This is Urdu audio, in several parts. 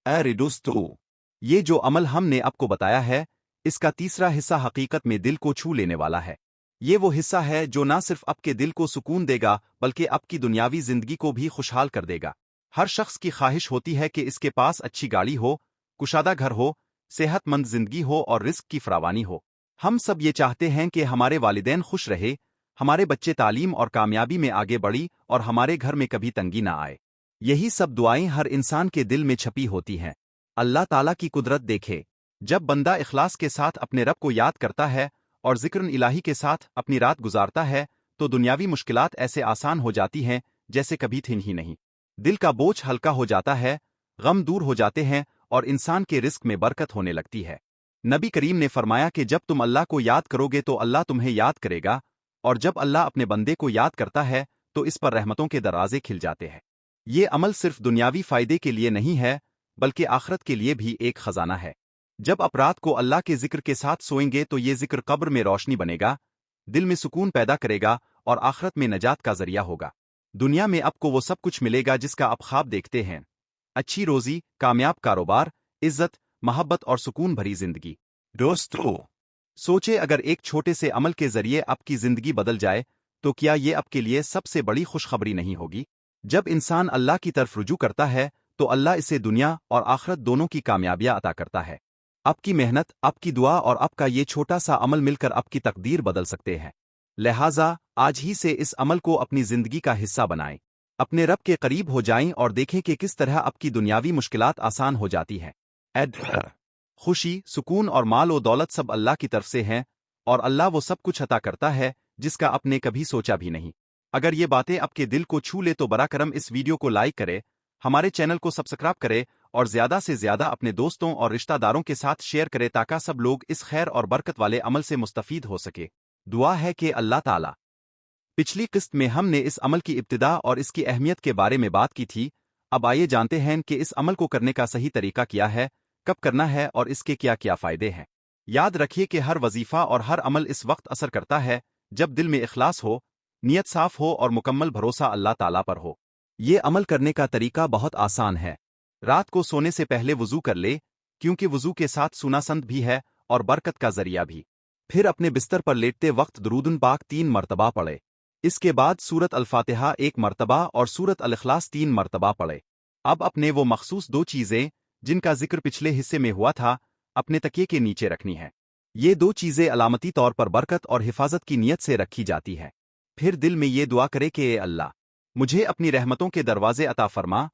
ارے دوستو، یہ جو عمل ہم نے آپ کو بتایا ہے، اس کا تیسرا حصہ حقیقت میں دل کو چھو لینے والا ہے۔ یہ وہ حصہ ہے جو نہ صرف آپ کے دل کو سکون دے گا بلکہ آپ کی دنیاوی زندگی کو بھی خوشحال کر دے گا۔ ہر شخص کی خواہش ہوتی ہے کہ اس کے پاس اچھی گاڑی ہو، کشادہ گھر ہو، صحت مند زندگی ہو اور رزق کی فراوانی ہو۔ ہم سب یہ چاہتے ہیں کہ ہمارے والدین خوش رہے، ہمارے بچے تعلیم اور کامیابی میں آگے بڑھی اور ہمارے گھر میں کبھی تنگی نہ آئے۔ یہی سب دعائیں ہر انسان کے دل میں چھپی ہوتی ہیں۔ اللہ تعالیٰ کی قدرت دیکھے، جب بندہ اخلاص کے ساتھ اپنے رب کو یاد کرتا ہے اور ذکر الہی کے ساتھ اپنی رات گزارتا ہے تو دنیاوی مشکلات ایسے آسان ہو جاتی ہیں جیسے کبھی تھیں ہی نہیں۔ دل کا بوجھ ہلکا ہو جاتا ہے، غم دور ہو جاتے ہیں اور انسان کے رزق میں برکت ہونے لگتی ہے۔ نبی کریم نے فرمایا کہ جب تم اللہ کو یاد کرو گے تو اللہ تمہیں یاد کرے گا، اور جب اللہ اپنے بندے کو یاد کرتا ہے تو اس پر رحمتوں کے دروازے کھل جاتے ہیں۔ یہ عمل صرف دنیاوی فائدے کے لیے نہیں ہے بلکہ آخرت کے لیے بھی ایک خزانہ ہے۔ جب آپ رات کو اللہ کے ذکر کے ساتھ سوئیں گے تو یہ ذکر قبر میں روشنی بنے گا، دل میں سکون پیدا کرے گا اور آخرت میں نجات کا ذریعہ ہوگا۔ دنیا میں آپ کو وہ سب کچھ ملے گا جس کا آپ خواب دیکھتے ہیں: اچھی روزی، کامیاب کاروبار، عزت، محبت اور سکون بھری زندگی۔ دوستو، سوچے اگر ایک چھوٹے سے عمل کے ذریعے آپ کی زندگی بدل جائے تو کیا یہ آپ کے لیے سب سے بڑی خوشخبری نہیں ہوگی؟ جب انسان اللہ کی طرف رجوع کرتا ہے تو اللہ اسے دنیا اور آخرت دونوں کی کامیابیاں عطا کرتا ہے۔ آپ کی محنت، آپ کی دعا اور آپ کا یہ چھوٹا سا عمل مل کر آپ کی تقدیر بدل سکتے ہیں۔ لہٰذا آج ہی سے اس عمل کو اپنی زندگی کا حصہ بنائیں، اپنے رب کے قریب ہو جائیں اور دیکھیں کہ کس طرح آپ کی دنیاوی مشکلات آسان ہو جاتی ہیں۔ خوشی، سکون اور مال و دولت سب اللہ کی طرف سے ہیں، اور اللہ وہ سب کچھ عطا کرتا ہے جس کا آپ نے کبھی سوچا بھی نہیں۔ اگر یہ باتیں آپ کے دل کو چھو لے تو براہ کرم اس ویڈیو کو لائک کرے، ہمارے چینل کو سبسکرائب کرے اور زیادہ سے زیادہ اپنے دوستوں اور رشتہ داروں کے ساتھ شیئر کرے تاکہ سب لوگ اس خیر اور برکت والے عمل سے مستفید ہو سکے۔ دعا ہے کہ اللہ تعالیٰ۔ پچھلی قسط میں ہم نے اس عمل کی ابتدا اور اس کی اہمیت کے بارے میں بات کی تھی۔ اب آئیے جانتے ہیں کہ اس عمل کو کرنے کا صحیح طریقہ کیا ہے، کب کرنا ہے اور اس کے کیا کیا فائدے ہیں۔ یاد رکھیے کہ ہر وظیفہ اور ہر عمل اس وقت اثر کرتا ہے جب دل میں اخلاص ہو، نیت صاف ہو اور مکمل بھروسہ اللہ تعالیٰ پر ہو۔ یہ عمل کرنے کا طریقہ بہت آسان ہے۔ رات کو سونے سے پہلے وضو کر لے، کیونکہ وضو کے ساتھ سونا سنت بھی ہے اور برکت کا ذریعہ بھی۔ پھر اپنے بستر پر لیٹتے وقت درود پاک 3 مرتبہ پڑھے۔ اس کے بعد سورت الفاتحہ 1 مرتبہ اور سورت الاخلاص 3 مرتبہ پڑھے۔ اب اپنے وہ مخصوص 2 چیزیں جن کا ذکر پچھلے حصے میں ہوا تھا اپنے تکیے کے نیچے رکھنی ہے۔ یہ 2 چیزیں علامتی طور پر برکت اور حفاظت کی نیت سے رکھی جاتی ہے۔ پھر دل میں یہ دعا کرے کہ اے اللہ، مجھے اپنی رحمتوں کے دروازے عطا فرما،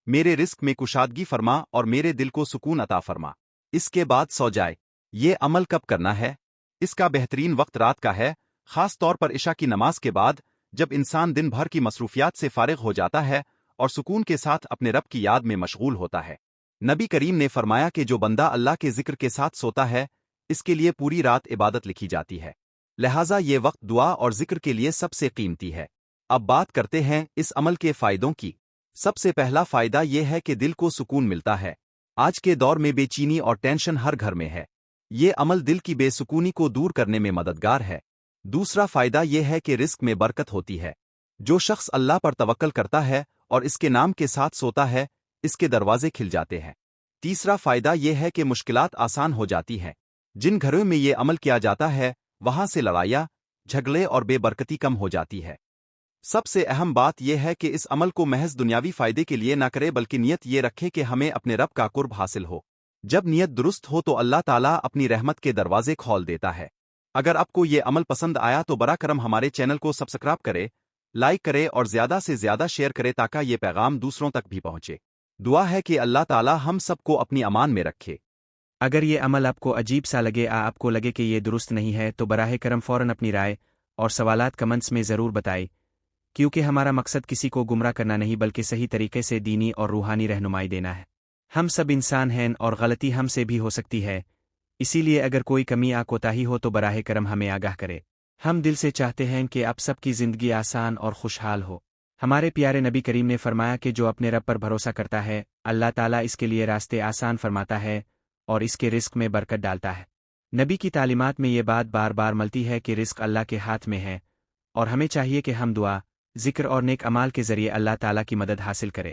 میرے رزق میں کشادگی فرما اور میرے دل کو سکون عطا فرما۔ اس کے بعد سو جائے۔ یہ عمل کب کرنا ہے؟ اس کا بہترین وقت رات کا ہے، خاص طور پر عشاء کی نماز کے بعد، جب انسان دن بھر کی مصروفیات سے فارغ ہو جاتا ہے اور سکون کے ساتھ اپنے رب کی یاد میں مشغول ہوتا ہے۔ نبی کریم نے فرمایا کہ جو بندہ اللہ کے ذکر کے ساتھ سوتا ہے، اس کے لیے پوری رات عبادت لکھی جاتی ہے۔ لہٰذا یہ وقت دعا اور ذکر کے لیے سب سے قیمتی ہے۔ اب بات کرتے ہیں اس عمل کے فائدوں کی۔ سب سے پہلا فائدہ یہ ہے کہ دل کو سکون ملتا ہے۔ آج کے دور میں بے چینی اور ٹینشن ہر گھر میں ہے۔ یہ عمل دل کی بے سکونی کو دور کرنے میں مددگار ہے۔ دوسرا فائدہ یہ ہے کہ رزق میں برکت ہوتی ہے۔ جو شخص اللہ پر توکل کرتا ہے اور اس کے نام کے ساتھ سوتا ہے، اس کے دروازے کھل جاتے ہیں۔ تیسرا فائدہ یہ ہے کہ مشکلات آسان ہو جاتی ہیں۔ جن گھروں میں یہ عمل کیا جاتا ہے وہاں سے لڑائیاں، جھگڑے اور بے برکتی کم ہو جاتی ہے۔ سب سے اہم بات یہ ہے کہ اس عمل کو محض دنیاوی فائدے کے لیے نہ کرے بلکہ نیت یہ رکھے کہ ہمیں اپنے رب کا قرب حاصل ہو۔ جب نیت درست ہو تو اللہ تعالیٰ اپنی رحمت کے دروازے کھول دیتا ہے۔ اگر آپ کو یہ عمل پسند آیا تو براہ کرم ہمارے چینل کو سبسکرائب کرے، لائک کرے اور زیادہ سے زیادہ شیئر کرے تاکہ یہ پیغام دوسروں تک بھی پہنچے۔ دعا ہے کہ اللہ تعالیٰ ہم سب کو اپنی امان میں رکھے۔ اگر یہ عمل آپ کو عجیب سا لگے، آپ کو لگے کہ یہ درست نہیں ہے تو براہ کرم فوراً اپنی رائے اور سوالات کمنٹس میں ضرور بتائیں، کیونکہ ہمارا مقصد کسی کو گمراہ کرنا نہیں بلکہ صحیح طریقے سے دینی اور روحانی رہنمائی دینا ہے۔ ہم سب انسان ہیں اور غلطی ہم سے بھی ہو سکتی ہے، اسی لیے اگر کوئی کمی یا کوتاہی ہو تو براہ کرم ہمیں آگاہ کرے۔ ہم دل سے چاہتے ہیں کہ آپ سب کی زندگی آسان اور خوشحال ہو۔ ہمارے پیارے نبی کریم نے فرمایا کہ جو اپنے رب پر بھروسہ کرتا ہے، اللہ تعالیٰ اس کے لیے راستے آسان فرماتا ہے اور اس کے رزق میں برکت ڈالتا ہے۔ نبی کی تعلیمات میں یہ بات بار بار ملتی ہے کہ رزق اللہ کے ہاتھ میں ہے، اور ہمیں چاہیے کہ ہم دعا، ذکر اور نیک اعمال کے ذریعے اللہ تعالیٰ کی مدد حاصل کریں۔